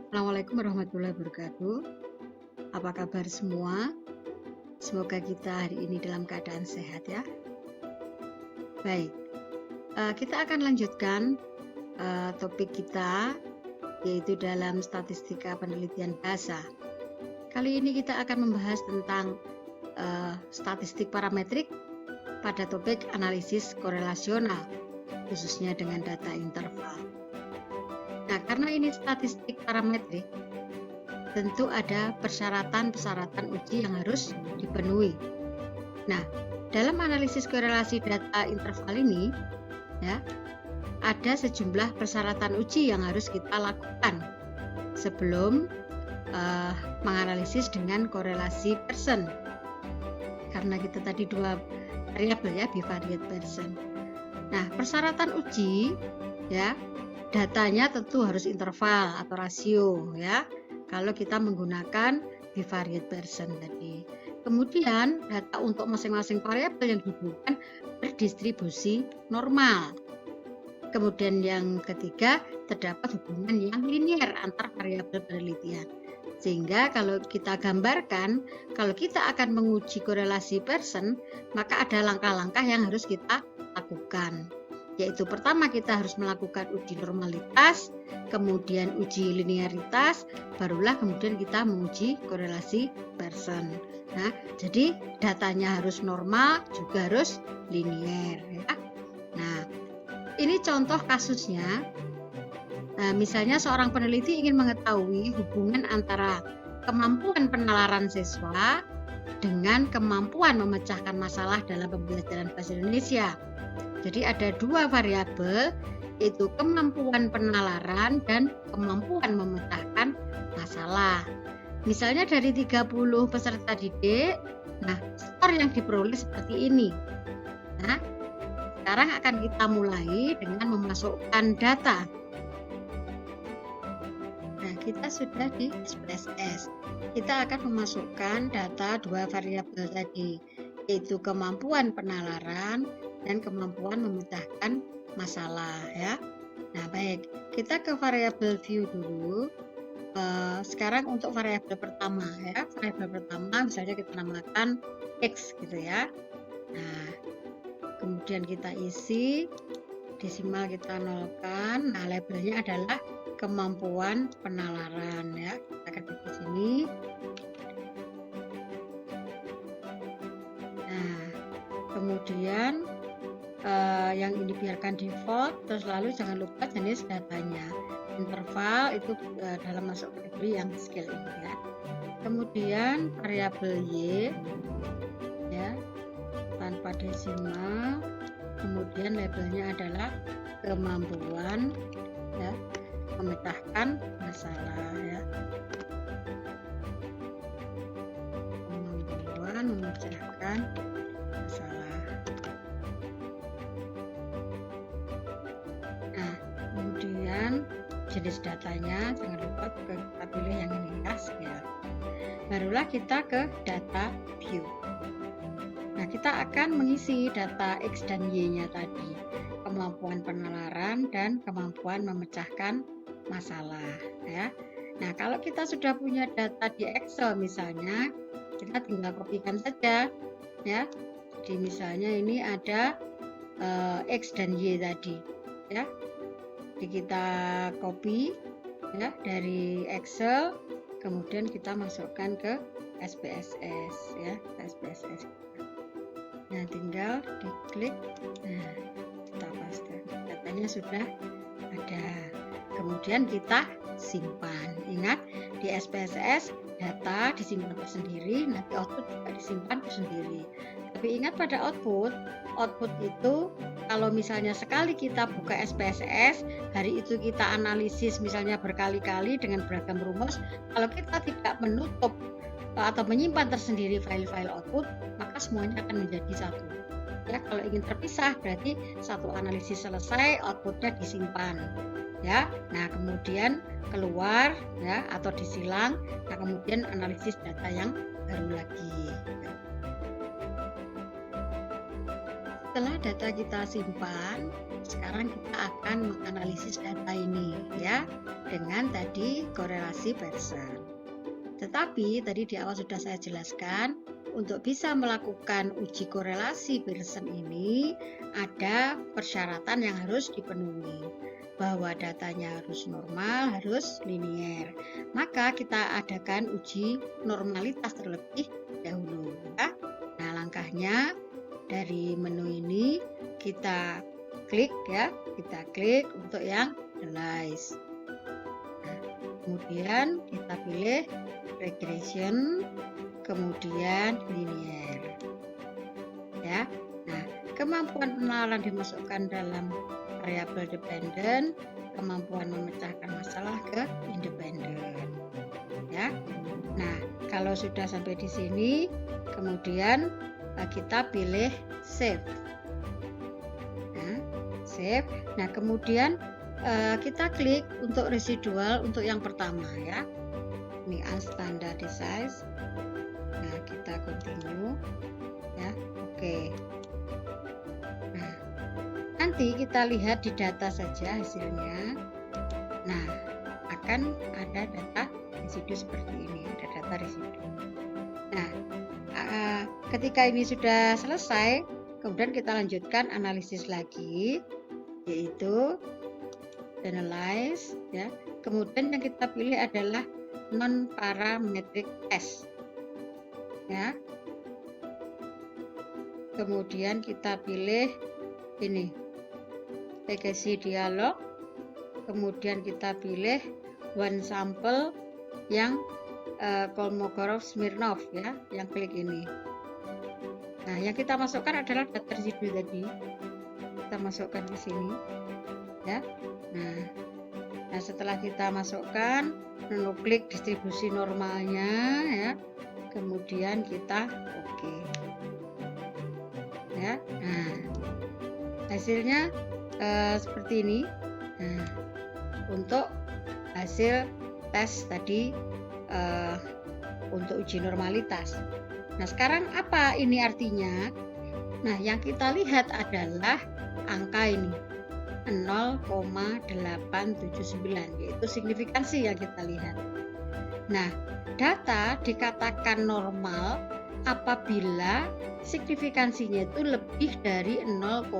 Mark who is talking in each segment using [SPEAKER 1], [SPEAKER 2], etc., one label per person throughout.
[SPEAKER 1] Assalamualaikum warahmatullahi wabarakatuh. Apa kabar semua? Semoga kita hari ini dalam keadaan sehat ya. Baik, kita akan lanjutkan topik kita, yaitu dalam statistika penelitian bahasa. Kali ini kita akan membahas tentang statistik parametrik pada topik analisis korelasional, khususnya dengan data interval. Nah, karena ini statistik parametrik, tentu ada persyaratan-persyaratan uji yang harus dipenuhi. Nah, dalam analisis korelasi data interval ini, ya, ada sejumlah persyaratan uji yang harus kita lakukan sebelum menganalisis dengan korelasi Pearson. Karena kita tadi dua variabel ya, bivariate Pearson. Nah, persyaratan uji ya, datanya tentu harus interval atau rasio ya, kalau kita menggunakan bivariate Pearson tadi. Kemudian data untuk masing-masing variabel yang dihubungkan berdistribusi normal. Kemudian yang ketiga, terdapat hubungan yang linier antar variabel penelitian. Sehingga kalau kita gambarkan, kalau kita akan menguji korelasi Pearson, maka ada langkah-langkah yang harus kita lakukan. Yaitu pertama kita harus melakukan uji normalitas, kemudian uji linearitas, barulah kemudian kita menguji korelasi Pearson. Nah, jadi datanya harus normal, juga harus linier ya. Nah, ini contoh kasusnya. Nah, misalnya seorang peneliti ingin mengetahui hubungan antara kemampuan penalaran siswa dengan kemampuan memecahkan masalah dalam pembelajaran bahasa Indonesia. Jadi ada dua variabel, yaitu kemampuan penalaran dan kemampuan memecahkan masalah. Misalnya dari 30 peserta didik, nah skor yang diperoleh seperti ini. Nah, sekarang akan kita mulai dengan memasukkan data. Nah, kita sudah di SPSS. Kita akan memasukkan data dua variabel tadi, yaitu kemampuan penalaran dan kemampuan memecahkan masalah ya. Nah, baik, kita ke variabel view dulu. Sekarang untuk variabel pertama ya, variabel pertama misalnya kita namakan X gitu ya. Nah, kemudian kita isi, desimal kita nolkan. Nah, labelnya adalah kemampuan penalaran ya. Kita ketik di sini. Nah, kemudian yang ini biarkan default, terus lalu jangan lupa jenis datanya. Interval itu dalam masuk kategori yang scale ini ya. Kemudian variabel Y ya, tanpa desimal. Kemudian labelnya adalah kemampuan ya, memecahkan masalah ya. Kemampuan memecahkan masalah. Nah, kemudian jenis datanya jangan lupa kita pilih yang ini ya, scale. Barulah kita ke data view. Nah, kita akan mengisi data X dan Y-nya tadi, kemampuan penalaran dan kemampuan memecahkan masalah ya. Nah, kalau kita sudah punya data di Excel misalnya, kita tinggal kopikan saja ya. Jadi misalnya ini ada X dan Y tadi ya. Jadi kita copy ya dari Excel, kemudian kita masukkan ke SPSS ya, SPSS. Nah, tinggal diklik, nah kita paste, datanya sudah ada. Kemudian kita simpan. Ingat, di SPSS data disimpan tersendiri, nanti output juga disimpan tersendiri. Tapi ingat pada output itu kalau misalnya sekali kita buka SPSS, hari itu kita analisis misalnya berkali-kali dengan beragam rumus, kalau kita tidak menutup atau menyimpan tersendiri file-file output, maka semuanya akan menjadi satu. Ya, kalau ingin terpisah berarti satu analisis selesai, outputnya disimpan. Ya, nah kemudian keluar ya atau disilang, nah kemudian analisis data yang baru lagi. setelah data kita simpan, sekarang kita akan menganalisis data ini ya dengan tadi korelasi Pearson. Tetapi tadi di awal sudah saya jelaskan, untuk bisa melakukan uji korelasi Pearson ini ada persyaratan yang harus dipenuhi, bahwa datanya harus normal, harus linier. Maka kita adakan uji normalitas terlebih dahulu ya. Nah, langkahnya dari menu ini kita klik ya, kita klik untuk yang analyze. Nah, kemudian kita pilih regression, kemudian linear. Ya. Nah, kemampuan pengenalan dimasukkan dalam variabel dependent, kemampuan memecahkan masalah ke independen. Ya. Nah, kalau sudah sampai di sini, kemudian kita pilih save. Nah, save. Nah, kemudian kita klik untuk residual untuk yang pertama ya. Ini unstandardized. Nah, kita continue ya. Oke. Nah, nanti kita lihat di data saja hasilnya. Nah, akan ada data residu seperti ini, ada data residu. Nah, ketika ini sudah selesai, kemudian kita lanjutkan analisis lagi, yaitu analyze ya. Kemudian yang kita pilih adalah non parametric test ya. Kemudian kita pilih ini legacy dialog, kemudian kita pilih one sample yang Kolmogorov-Smirnov ya, yang klik ini. Nah, yang kita masukkan adalah data residu tadi, kita masukkan ke sini ya. Nah, setelah kita masukkan, menu klik distribusi normalnya ya, kemudian kita oke ya. Nah, hasilnya seperti ini. Nah, untuk hasil tes tadi untuk uji normalitas. Nah, sekarang apa ini artinya? Nah, yang kita lihat adalah angka ini 0,879, yaitu signifikansi yang kita lihat. Nah, data dikatakan normal apabila signifikansinya itu lebih dari 0,05.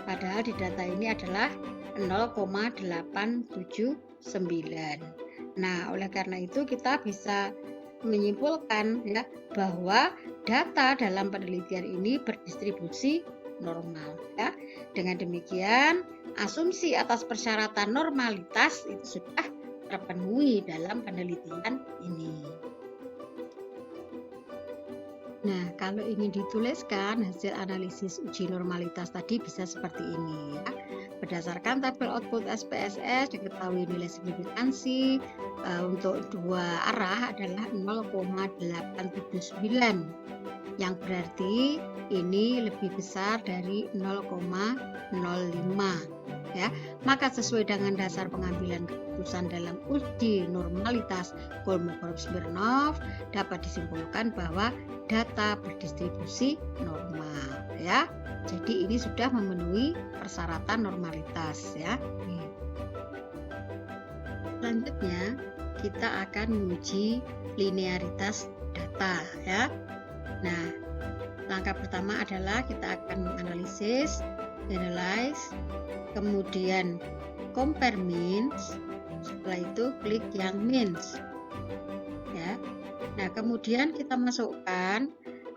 [SPEAKER 1] Padahal di data ini adalah 0,879. Nah, oleh karena itu kita bisa menyimpulkan ya bahwa data dalam penelitian ini berdistribusi normal ya. Dengan demikian, asumsi atas persyaratan normalitas itu sudah terpenuhi dalam penelitian ini. Nah, kalau ingin dituliskan hasil analisis uji normalitas tadi bisa seperti ini ya. Berdasarkan tabel output SPSS diketahui nilai signifikansi untuk dua arah adalah 0,879, yang berarti ini lebih besar dari 0,05 ya. Maka sesuai dengan dasar pengambilan keputusan dalam uji normalitas Kolmogorov-Smirnov dapat disimpulkan bahwa data berdistribusi normal ya. Jadi ini sudah memenuhi persyaratan normalitas ya. Selanjutnya kita akan menguji linearitas data ya. Nah, langkah pertama adalah kita akan menganalisis, analyze, kemudian compare means. Setelah itu klik yang means ya. Nah, kemudian kita masukkan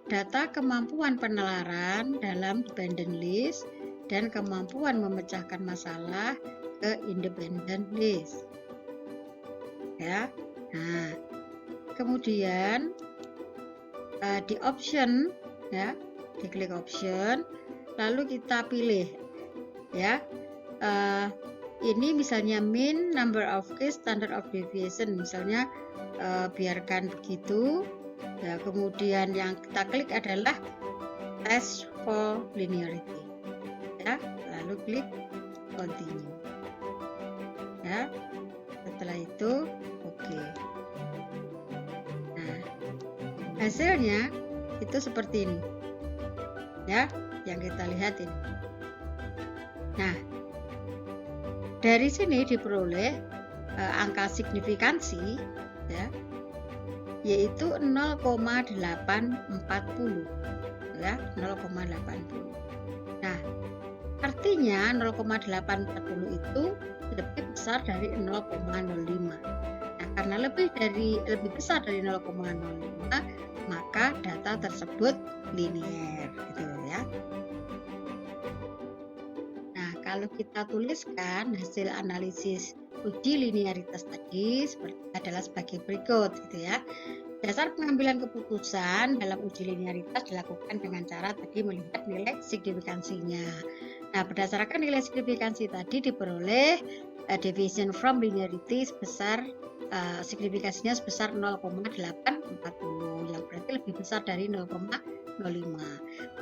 [SPEAKER 1] data kemampuan penelaran dalam dependent list dan kemampuan memecahkan masalah ke independent list ya. Nah, kemudian di option ya, diklik option, lalu kita pilih ya, ini misalnya mean, number of case, standard of deviation, misalnya biarkan begitu ya. Kemudian yang kita klik adalah test for linearity ya, lalu klik continue ya. Setelah itu oke. Nah, hasilnya itu seperti ini ya, yang kita lihat ini. Nah, dari sini diperoleh angka signifikansi ya, yaitu 0,840 ya, 0,80. Nah, artinya 0,840 itu lebih besar dari 0,05. Nah, karena lebih besar dari 0,05, maka data tersebut linier gitu ya. Nah, kalau kita tuliskan hasil analisis uji linearitas tadi adalah sebagai berikut gitu ya. Dasar pengambilan keputusan dalam uji linearitas dilakukan dengan cara tadi melihat nilai signifikansinya. Nah, berdasarkan nilai signifikansi tadi diperoleh deviation from linearity sebesar signifikansinya sebesar 0,840 yang berarti lebih besar dari 0,05.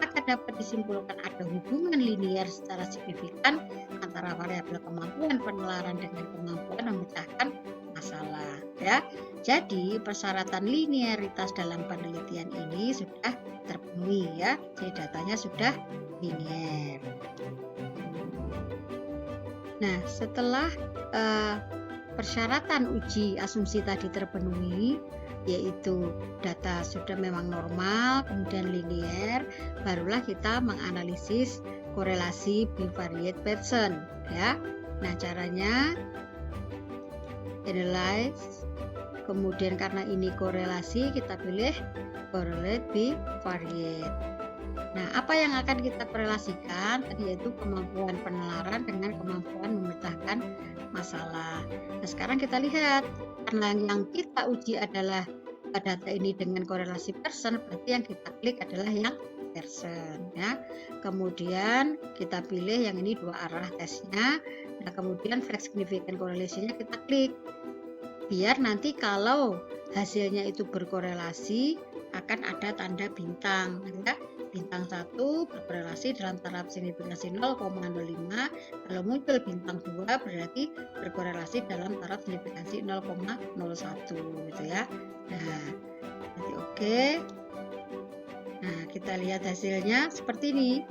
[SPEAKER 1] Maka dapat disimpulkan ada hubungan linier secara signifikan antara variabel kemampuan penelaran dengan kemampuan memecahkan masalah ya. Jadi persyaratan linearitas dalam penelitian ini sudah terpenuhi ya. Jadi datanya sudah linier. Nah, setelah persyaratan uji asumsi tadi terpenuhi, yaitu data sudah memang normal, kemudian linier, barulah kita menganalisis korelasi bivariate pattern ya. Nah, caranya analyze, kemudian karena ini korelasi kita pilih correlate bivariate. Nah, apa yang akan kita korelasikan tadi yaitu kemampuan penelaran dengan kemampuan memecahkan masalah. Nah, sekarang kita lihat karena yang kita uji adalah data ini dengan korelasi person, berarti yang kita klik adalah yang person ya. Kemudian kita pilih yang ini dua arah tesnya. Nah, kemudian fact significant correlation-nya kita klik. Biar nanti kalau hasilnya itu berkorelasi akan ada tanda bintang ya. Bintang 1 berkorelasi dalam taraf signifikansi 0,05, kalau muncul bintang 2 berarti berkorelasi dalam taraf signifikansi 0,01 gitu ya. Nah, nanti oke. Nah, kita lihat hasilnya seperti ini.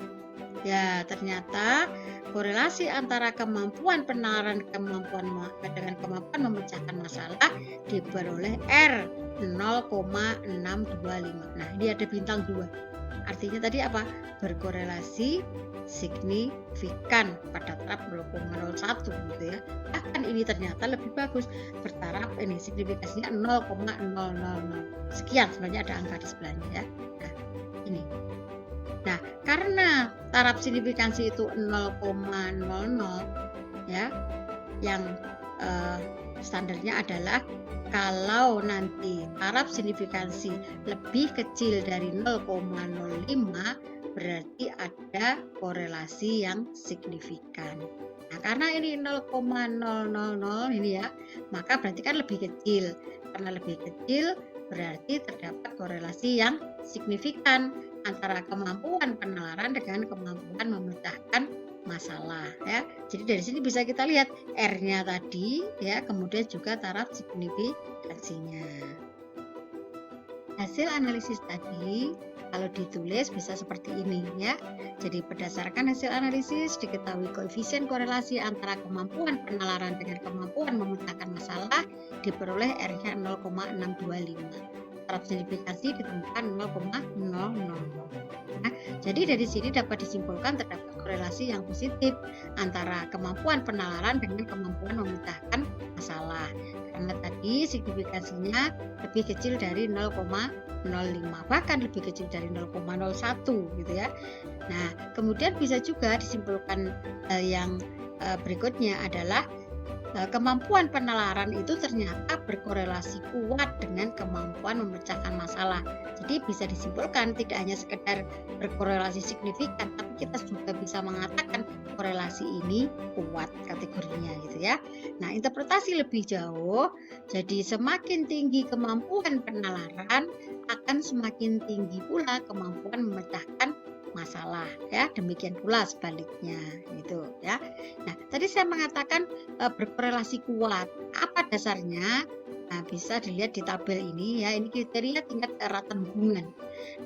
[SPEAKER 1] Ya, ternyata korelasi antara kemampuan penalaran dengan kemampuan memecahkan masalah diperoleh R 0,625. Nah, ini ada bintang 2. Artinya tadi apa? Berkorelasi signifikan pada taraf 0,01 gitu ya. Bahkan ini ternyata lebih bagus, bertaraf ini signifikasinya 0,000 sekian, sebenarnya ada angka di sebelahnya ya. Nah, ini. Nah, karena taraf signifikansi itu 0,00 ya, yang standarnya adalah kalau nanti taraf signifikansi lebih kecil dari 0,05 berarti ada korelasi yang signifikan. Nah, karena ini 0,000 ini ya, maka berarti kan lebih kecil. Karena lebih kecil berarti terdapat korelasi yang signifikan antara kemampuan penalaran dengan kemampuan memecahkan masalah ya. Jadi dari sini bisa kita lihat R-nya tadi ya, kemudian juga taraf signifikansinya. Hasil analisis tadi kalau ditulis bisa seperti ini ya. Jadi berdasarkan hasil analisis diketahui koefisien korelasi antara kemampuan penalaran dengan kemampuan memecahkan masalah diperoleh R-nya 0,625. Taraf signifikansi ditemukan 0,000. Nah, jadi dari sini dapat disimpulkan terdapat korelasi yang positif antara kemampuan penalaran dengan kemampuan memecahkan masalah. Karena tadi signifikansinya lebih kecil dari 0,05, bahkan lebih kecil dari 0,01 gitu ya. Nah, kemudian bisa juga disimpulkan yang berikutnya adalah kemampuan penalaran itu ternyata berkorelasi kuat dengan kemampuan memecahkan masalah. Jadi bisa disimpulkan tidak hanya sekedar berkorelasi signifikan, tapi kita juga bisa mengatakan korelasi ini kuat kategorinya gitu ya. Nah, interpretasi lebih jauh, jadi semakin tinggi kemampuan penalaran akan semakin tinggi pula kemampuan memecahkan masalah ya, demikian pula sebaliknya gitu ya. Nah, tadi saya mengatakan berkorelasi kuat. Apa dasarnya? Nah, bisa dilihat di tabel ini ya. Ini kriteria tingkat keratan hubungan.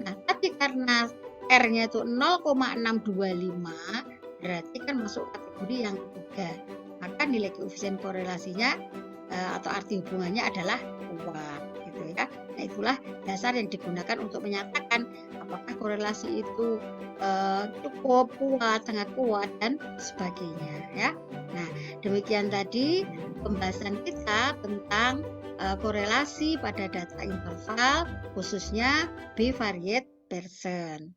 [SPEAKER 1] Nah, tapi karena R-nya itu 0,625, berarti kan masuk kategori yang ketiga. Maka nilai koefisien korelasinya atau arti hubungannya adalah kuat, gitu ya. Nah, itulah dasar yang digunakan untuk menyatakan apakah korelasi itu cukup kuat, sangat kuat, dan sebagainya ya. Nah, demikian tadi pembahasan kita tentang korelasi pada data interval, khususnya bivariate Pearson.